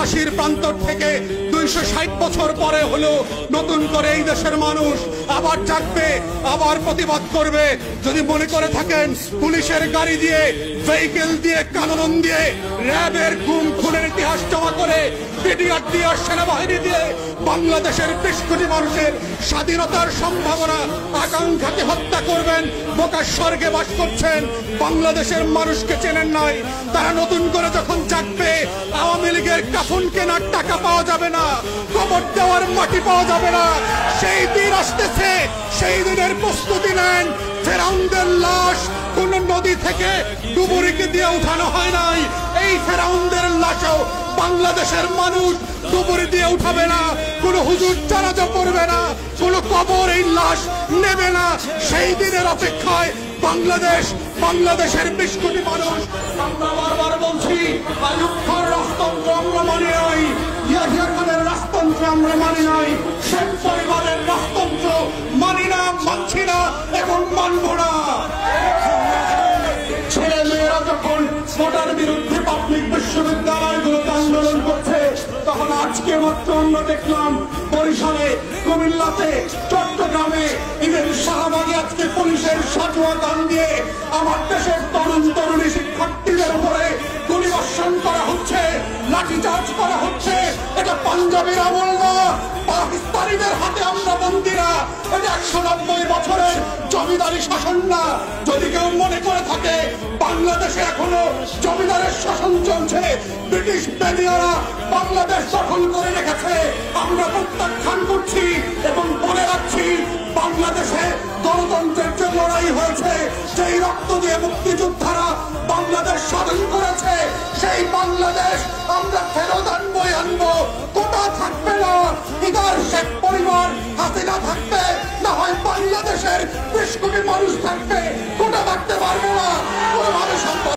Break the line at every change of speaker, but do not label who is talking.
পলাশীর প্রান্তর থেকে 260 বছর পরে হলো নতুন করে এই দেশের মানুষ আবার জাগবে, আবার প্রতিবাদ করবে। যদি মনে করে থাকেন পুলিশের গাড়ি দিয়ে, ভেহিকেল দিয়ে, কানন দিয়ে, র্যাবের গুম খুনের ইতিহাস জমা করে, বিডিআর দিয়ে, সেনাবাহিনী দিয়ে বাংলাদেশের 20 কোটি মানুষের স্বাধীনতার সম্ভাবনা আকাঙ্ক্ষাকে হত্যা করবেন, বোকার স্বর্গে বাস করছেন, বাংলাদেশের মানুষকে চেনেন নাই। তারা নতুন করে যখন জাগবে, আওয়ামী লীগের কাফন কেনার টাকা পাওয়া যাবে না, কবর দেওয়ার মাটি পাওয়া যাবে না। সেই দিন আসতেছে, সেই দিনের প্রস্তুতি নেন। ফেরাউনদের লাশ কোন নদী থেকে ডুবুরিকে দিয়ে উঠানো হয় নাই, এই ফেরাউনদের লাশও বাংলাদেশের মানুষ ডুবুরি দিয়ে উঠাবে না, কোন হুজুর জানাজা পড়বে না, কোন কবর এই লাশ নেবে না। সেই দিনের অপেক্ষায় বাংলাদেশের 20 কোটি মানুষ। আমরা বারবার বলছি, আইয়ুব খানের রাজতন্ত্র আমরা মানি নাই, ইয়াহিয়া খানের রাজতন্ত্র আমরা মানি নাই, শেখ পরিবারের রাজতন্ত্র মানি না, মানছি না এবং মানব না। ছেলে মেয়েরা যখন ভোটার বিরুদ্ধে পাবলিক বিশ্ববিদ্যালয়গুলোতে আন্দোলন করছে, তখন আজকে মাত্র আমরা দেখলাম বরিশালে, কুমিল্লাতে, চট্টগ্রামে, ইভেন শাহবাগে আজকে পুলিশের সাজোয়া গান দিয়ে আমার দেশের তরুণ তরুণী শিক্ষার্থীদের উপরে গুলিবর্ষণ করা হচ্ছে, লাঠিচার্জ করা হচ্ছে। এটা পাঞ্জাবের আমল না, পাকিস্তানিদের হাতে আমরা বন্দী না, এটা 190 বছরের জমিদারি শাসন না। যদি কেউ মনে করে থাকে বাংলাদেশে এখনো জমিদারের শাসন চলছে, ব্রিটিশ বেনিয়ারা বাংলাদেশ দখল করে রেখেছে, আমরা প্রত্যাখ্যান করছি এবং বলে রাখছি, বাংলাদেশে গণতন্ত্রের যে লড়াই হয়েছে, সেই রক্ত দিয়ে মুক্তিযোদ্ধারা বাংলাদেশ স্বাধীন করেছে, সেই বাংলাদেশ আমরা ফেরত আনবই আনবো। কোটা থাকবে না, ইদার শেখ পরিবার হাসিনা থাকবে, না হয় বাংলাদেশের 20 কোটি মানুষ থাকবে।